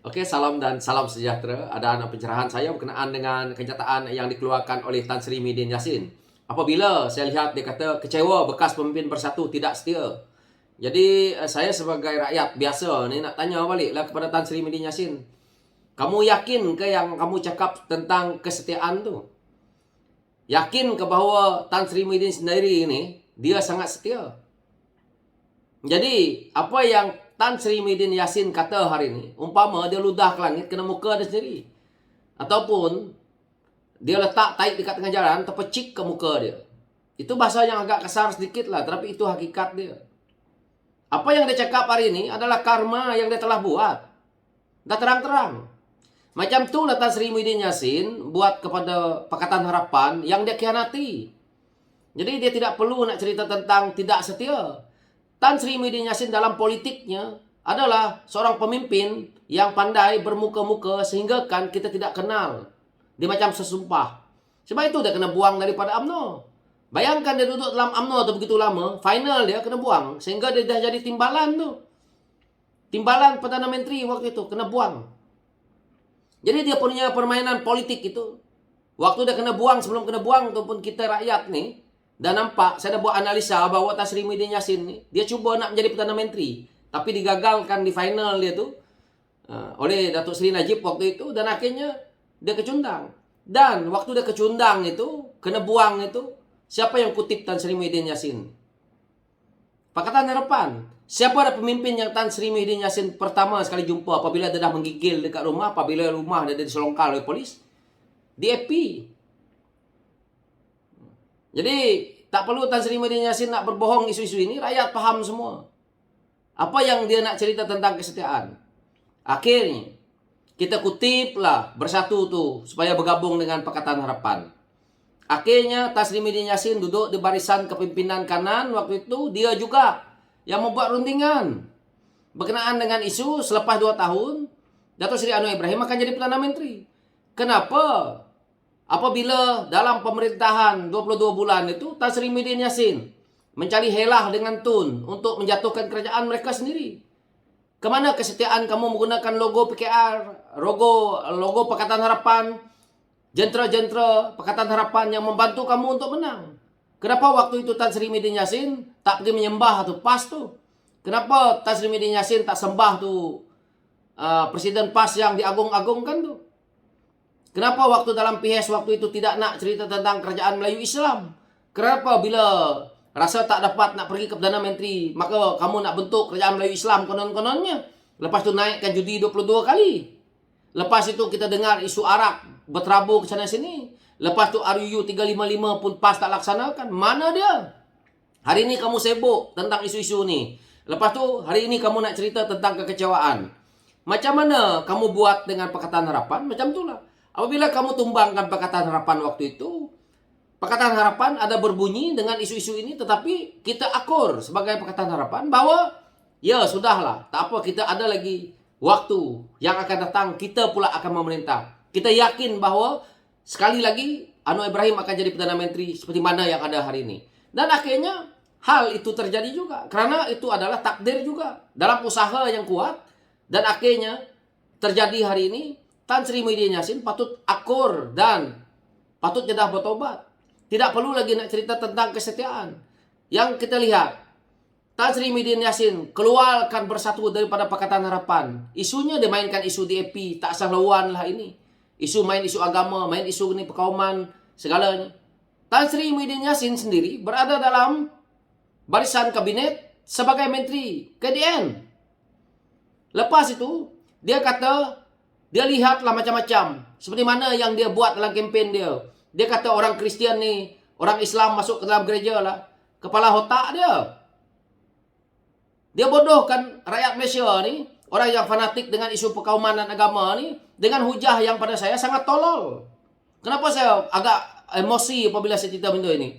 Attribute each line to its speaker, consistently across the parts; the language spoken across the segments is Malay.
Speaker 1: Oke, salam dan salam sejahtera. Ada anak pencerahan saya berkenaan dengan kenyataan yang dikeluarkan oleh Tan Sri Muhyiddin Yassin. Apabila saya lihat dia kata kecewa bekas pemimpin Bersatu tidak setia. Jadi saya sebagai rakyat biasa ni nak tanya baliklah kepada Tan Sri Muhyiddin Yassin. Kamu yakin ke yang kamu cakap tentang kesetiaan tu? Yakin ke bahawa Tan Sri Muhyiddin sendiri ini dia sangat setia? Jadi, apa yang Tan Sri Muhyiddin Yassin kata hari ini, umpama dia ludah ke langit kena muka dia sendiri. Ataupun dia letak taik dekat tengah jalan, terpecik ke muka dia. Itu bahasa yang agak kasar sedikit lah, tapi itu hakikat dia. Apa yang dia cakap hari ini adalah karma yang dia telah buat. Dah terang-terang. Macam tu lah Tan Sri Muhyiddin Yassin buat kepada Pakatan Harapan yang dia khianati. Jadi dia tidak perlu nak cerita tentang tidak setia. Tan Sri Muhyiddin Yassin dalam politiknya adalah seorang pemimpin yang pandai bermuka-muka sehingga kan kita tidak kenal. Dia macam sesumpah. Sebab itu dia kena buang daripada UMNO. Bayangkan dia duduk dalam UMNO tu begitu lama, final dia kena buang. Sehingga dia dah jadi timbalan tu. Timbalan Perdana Menteri waktu itu kena buang. Jadi dia punya permainan politik itu. Waktu dia kena buang, sebelum kena buang tu pun kita rakyat ni dan nampak, saya dah buat analisa bahawa Tan Sri Muhyiddin Yassin ni, dia cuba nak menjadi Perdana Menteri. Tapi digagalkan di final dia tu oleh Datuk Seri Najib waktu itu. Dan akhirnya dia kecundang. Dan waktu dia kecundang itu, kena buang itu, siapa yang kutip Tan Sri Muhyiddin Yassin? Pakatan Harapan. Siapa ada pemimpin yang Tan Sri Muhyiddin Yassin pertama sekali jumpa apabila dia dah menggigil dekat rumah, apabila rumah dia diselongkar oleh polis? DAP. Jadi, tak perlu Tan Sri Muhyiddin Yassin nak berbohong isu-isu ini. Rakyat faham semua. Apa yang dia nak cerita tentang kesetiaan. Akhirnya, kita kutiplah Bersatu tu supaya bergabung dengan Pakatan Harapan. Akhirnya, Tan Sri Muhyiddin Yassin duduk di barisan kepimpinan kanan waktu itu. Dia juga yang membuat rundingan berkenaan dengan isu selepas 2 tahun, Datuk Seri Anwar Ibrahim akan jadi Perdana Menteri. Kenapa? Apabila dalam pemerintahan 22 bulan itu, Tan Sri Muhyiddin Yassin mencari helah dengan Tun untuk menjatuhkan kerajaan mereka sendiri. Kemana kesetiaan kamu menggunakan logo PKR, logo Pakatan Harapan, jentera-jentera Pakatan Harapan yang membantu kamu untuk menang? Kenapa waktu itu Tan Sri Muhyiddin Yassin tak pergi menyembah tu PAS tu? Kenapa Tan Sri Muhyiddin Yassin tak sembah tu Presiden PAS yang diagung-agungkan tu? Kenapa waktu dalam PHS waktu itu tidak nak cerita tentang kerajaan Melayu Islam? Kenapa bila rasa tak dapat nak pergi ke Perdana Menteri, maka kamu nak bentuk kerajaan Melayu Islam konon-kononnya? Lepas tu naikkan judi 22 kali. Lepas itu kita dengar isu arak berterabur ke sana sini. Lepas tu RUU 355 pun PAS tak laksanakan. Mana dia? Hari ini kamu sibuk tentang isu-isu ni. Lepas tu hari ini kamu nak cerita tentang kekecewaan. Macam mana kamu buat dengan Pakatan Harapan? Macam itulah. Apabila kamu tumbangkan Pakatan Harapan waktu itu, Pakatan Harapan ada berbunyi dengan isu-isu ini, tetapi kita akur sebagai Pakatan Harapan bahawa ya sudahlah, tak apa, kita ada lagi waktu yang akan datang, kita pula akan memerintah. Kita yakin bahawa sekali lagi Anwar Ibrahim akan jadi Perdana Menteri seperti mana yang ada hari ini. Dan akhirnya hal itu terjadi juga, kerana itu adalah takdir juga dalam usaha yang kuat. Dan akhirnya terjadi hari ini. Tan Sri Muhyiddin Yassin patut akur dan patut jedah bertobat. Tidak perlu lagi nak cerita tentang kesetiaan. Yang kita lihat, Tan Sri Muhyiddin Yassin keluarkan Bersatu daripada Pakatan Harapan. Isunya dia mainkan isu DAP, tak selaluan lah ini. Main isu agama, main isu ni perkauman, segalanya. Tan Sri Muhyiddin Yassin sendiri berada dalam barisan kabinet sebagai Menteri KDN. Lepas itu, dia kata, dia lihatlah macam-macam. Seperti mana yang dia buat dalam kempen dia. Dia kata orang Kristian ni, orang Islam masuk ke dalam gereja lah. Kepala otak dia. Dia bodohkan rakyat Malaysia ni, orang yang fanatik dengan isu perkauman dan agama ni, dengan hujah yang pada saya sangat tolol. Kenapa saya agak emosi apabila saya cerita benda ini?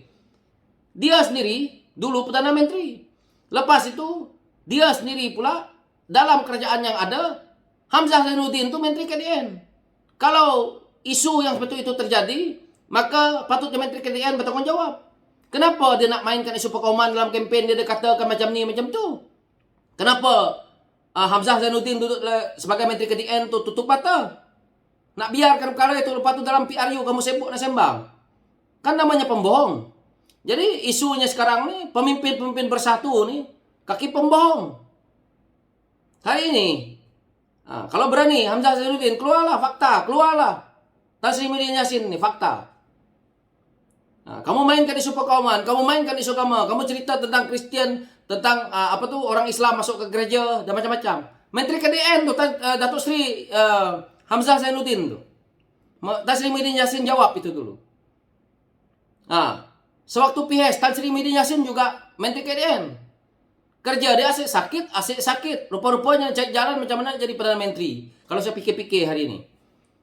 Speaker 1: Dia sendiri dulu Perdana Menteri. Lepas itu, dia sendiri pula dalam kerajaan yang ada, Hamzah Zainuddin tu Menteri KDN. Kalau isu yang seperti itu terjadi, maka patutnya Menteri KDN bertanggungjawab. Kenapa dia nak mainkan isu perkauman dalam kempen dia katakan macam ni, macam tu? Kenapa Hamzah Zainuddin duduk sebagai Menteri KDN tuh tutup mata. Nak biarkan perkara itu, lepas tu dalam PRU kamu sibuk nak sembang. Kan namanya pembohong. Jadi isunya sekarang nih, pemimpin-pemimpin bersatu nih, kaki pembohong. Hari ini, kalau berani Hamzah Zainuddin, keluarlah fakta, keluarlah. Tan Sri Muhyiddin Yassin nih, fakta. Kamu mainkan isu perkauman, kamu mainkan isu agama, kamu cerita tentang Kristen, tentang orang Islam masuk ke gereja dan macam-macam. Menteri KDN tuh Datuk Sri Hamzah Zainuddin tuh. Tan Sri Muhyiddin Yassin jawab itu dulu. Sewaktu PHS, Tan Sri Muhyiddin Yassin juga Menteri KDN. Kerja dia asik sakit. Rupa-rupanya cari jalan macam mana jadi Perdana Menteri. Kalau saya fikir-fikir hari ini.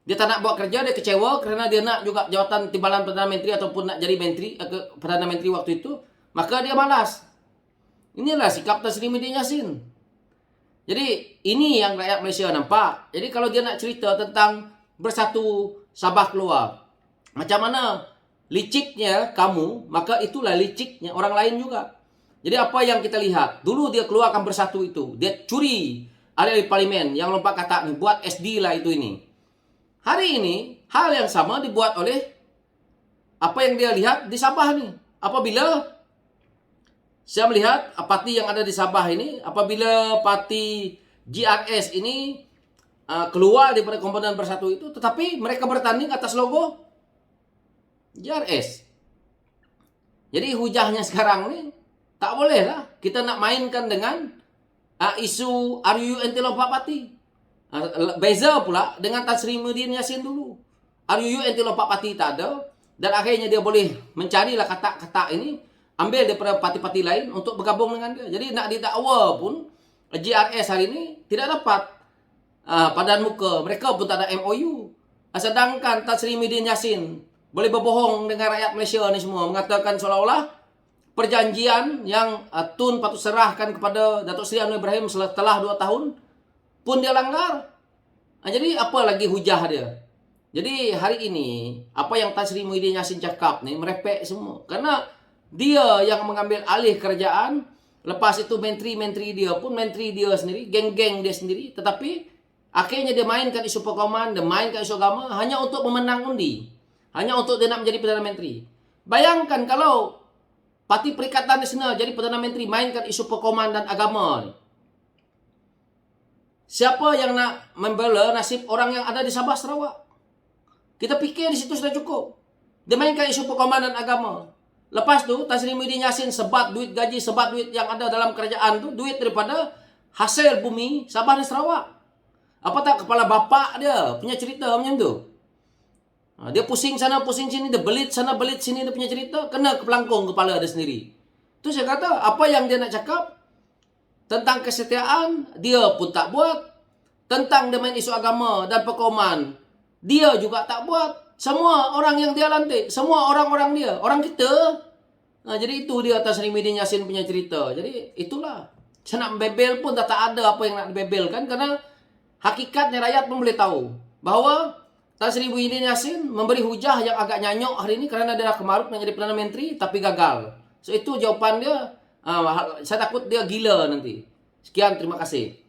Speaker 1: Dia tak nak buat kerja, dia kecewa kerana dia nak juga jawatan timbalan Perdana Menteri ataupun nak jadi Menteri, Perdana Menteri waktu itu. Maka dia malas. Inilah sikap Tan Sri Muhyiddin Yassin. Jadi ini yang rakyat Malaysia nampak. Jadi kalau dia nak cerita tentang bersatu Sabah keluar, macam mana liciknya kamu, maka itulah liciknya orang lain juga. Jadi apa yang kita lihat, dulu dia keluarkan bersatu itu, dia curi ahli parlimen yang lompat kata nih, buat SD lah itu ini. Hari ini hal yang sama dibuat oleh apa yang dia lihat di Sabah nih. Apabila saya melihat parti yang ada di Sabah ini, apabila parti GRS ini keluar daripada komponen bersatu itu, tetapi mereka bertanding atas logo GRS. Jadi hujahnya sekarang nih, tak boleh lah kita nak mainkan dengan isu RUU anti lompat parti. Beza pula dengan Tan Sri Muhyiddin Yassin dulu. RUU anti lompat parti tak ada, dan akhirnya dia boleh mencarilah kata-kata ini, ambil daripada parti-parti lain untuk bergabung dengan dia. Jadi nak didakwa pun GRS hari ini tidak dapat padan muka. Mereka pun tak ada MOU. Sedangkan Tan Sri Muhyiddin Yassin boleh berbohong dengan rakyat Malaysia ni semua, mengatakan seolah-olah perjanjian yang Tun patut serahkan kepada Datuk Seri Anwar Ibrahim setelah 2 tahun pun dia langgar. Jadi apa lagi hujah dia? Jadi hari ini apa yang Tan Sri Muhyiddin Yassin cakap ni merepek semua. Karena dia yang mengambil alih kerajaan, lepas itu menteri-menteri dia pun menteri dia sendiri, geng-geng dia sendiri, tetapi akhirnya dia mainkan isu perkauman, dia mainkan isu agama hanya untuk memenang undi. Hanya untuk dia nak menjadi Perdana Menteri. Bayangkan kalau Parti Perikatan Nasional jadi Perdana Menteri mainkan isu perkauman dan agama ni. Siapa yang nak membela nasib orang yang ada di Sabah Sarawak? Kita fikir di situ sudah cukup. Dia mainkan isu perkauman dan agama. Lepas tu Tan Sri Muhyiddin Yassin sebat duit gaji, sebat duit yang ada dalam kerajaan tu, duit daripada hasil bumi Sabah dan Sarawak. Apa tak kepala bapak dia punya cerita macam tu? Dia pusing sana, pusing sini, dia belit sana, belit sini, dia punya cerita, kena ke pelangkung kepala dia sendiri. Tu saya kata, apa yang dia nak cakap tentang kesetiaan, dia pun tak buat. Tentang dia main isu agama dan perkauman, dia juga tak buat. Semua orang yang dia lantik, semua orang-orang dia, orang kita. Jadi itu dia Tan Sri Muhyiddin Yassin punya cerita. Jadi itulah. Saya nak bebel pun tak ada apa yang nak dibebelkan, karena hakikatnya rakyat pun boleh tahu bahawa Tan Sri Muhyiddin Yassin memberi hujah yang agak nyanyok hari ini kerana dia dah kemaruk nak jadi Perdana Menteri tapi gagal. So itu jawapan dia. Saya takut dia gila nanti. Sekian, terima kasih.